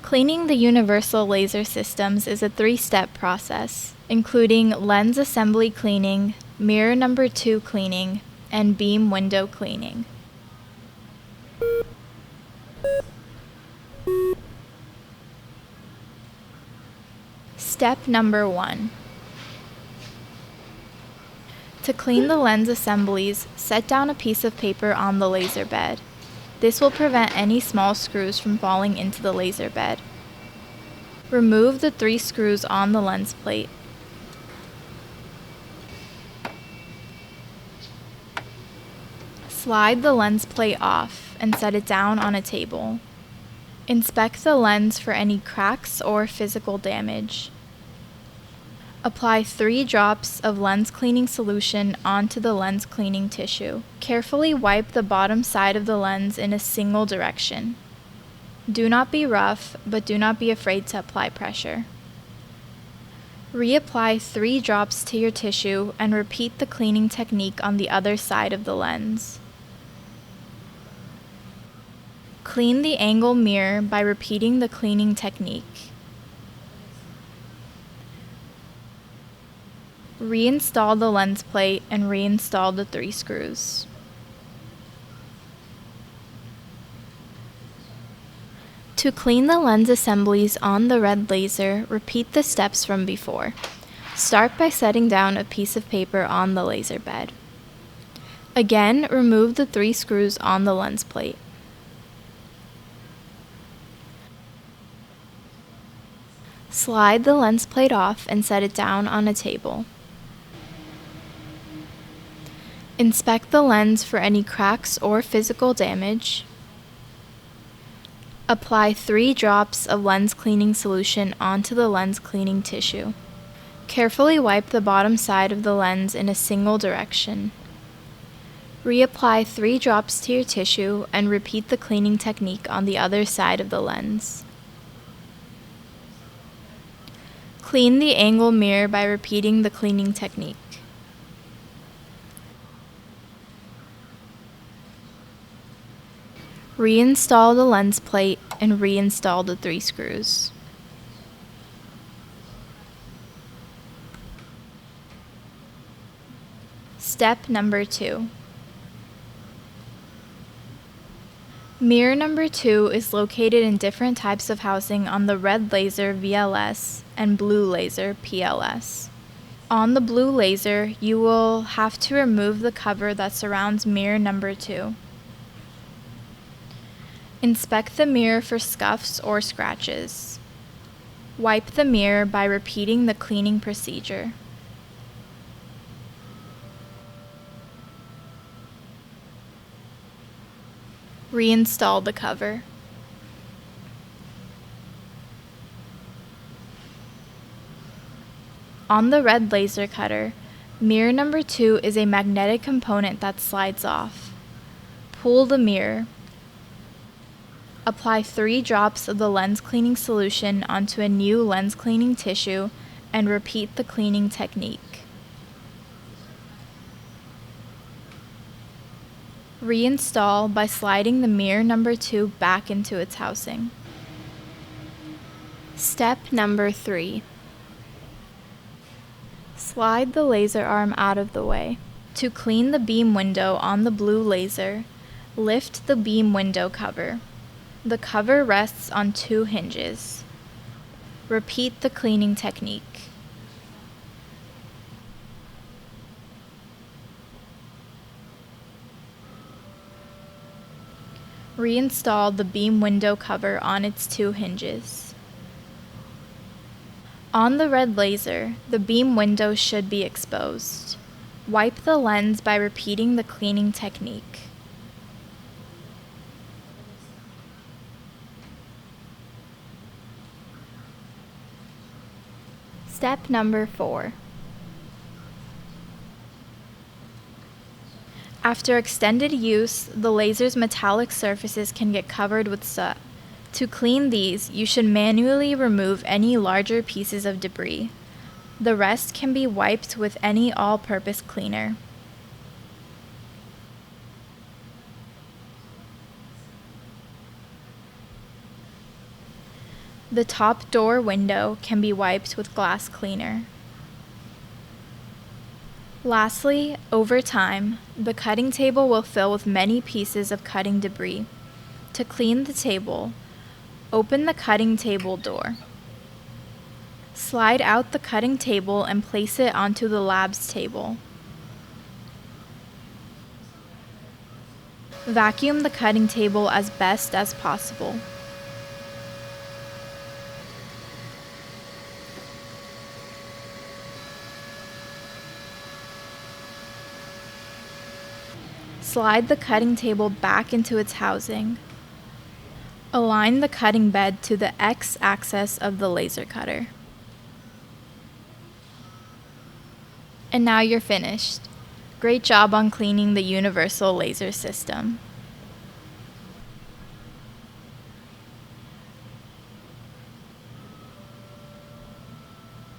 Cleaning the universal laser systems is a 3-step process, including lens assembly cleaning, mirror number 2 cleaning, and beam window cleaning. Step number 1. To clean the lens assemblies, set down a piece of paper on the laser bed. This will prevent any small screws from falling into the laser bed. Remove the 3 screws on the lens plate. Slide the lens plate off and set it down on a table. Inspect the lens for any cracks or physical damage. Apply 3 drops of lens cleaning solution onto the lens cleaning tissue. Carefully wipe the bottom side of the lens in a single direction. Do not be rough, but do not be afraid to apply pressure. Reapply 3 drops to your tissue and repeat the cleaning technique on the other side of the lens. Clean the angle mirror by repeating the cleaning technique. Reinstall the lens plate and reinstall the 3 screws. To clean the lens assemblies on the red laser, repeat the steps from before. Start by setting down a piece of paper on the laser bed. Again, remove the 3 screws on the lens plate. Slide the lens plate off and set it down on a table. Inspect the lens for any cracks or physical damage. Apply 3 drops of lens cleaning solution onto the lens cleaning tissue. Carefully wipe the bottom side of the lens in a single direction. Reapply 3 drops to your tissue and repeat the cleaning technique on the other side of the lens. Clean the angle mirror by repeating the cleaning technique. Reinstall the lens plate and reinstall the 3 screws. Step number 2. Mirror number 2 is located in different types of housing on the red laser VLS and blue laser PLS. On the blue laser, you will have to remove the cover that surrounds mirror number 2. Inspect the mirror for scuffs or scratches. Wipe the mirror by repeating the cleaning procedure. Reinstall the cover. On the red laser cutter, mirror number 2 is a magnetic component that slides off. Pull the mirror. Apply 3 drops of the lens cleaning solution onto a new lens cleaning tissue and repeat the cleaning technique. Reinstall by sliding the mirror number 2 back into its housing. Step number 3. Slide the laser arm out of the way. To clean the beam window on the blue laser, lift the beam window cover. The cover rests on 2 hinges. Repeat the cleaning technique. Reinstall the beam window cover on its 2 hinges. On the red laser, the beam window should be exposed. Wipe the lens by repeating the cleaning technique. Step number 4. After extended use, the laser's metallic surfaces can get covered with soot. To clean these, you should manually remove any larger pieces of debris. The rest can be wiped with any all-purpose cleaner. The top door window can be wiped with glass cleaner. Lastly, over time, the cutting table will fill with many pieces of cutting debris. To clean the table, open the cutting table door. Slide out the cutting table and place it onto the lab's table. Vacuum the cutting table as best as possible. Slide the cutting table back into its housing. Align the cutting bed to the X-axis of the laser cutter. And now you're finished. Great job on cleaning the universal laser system.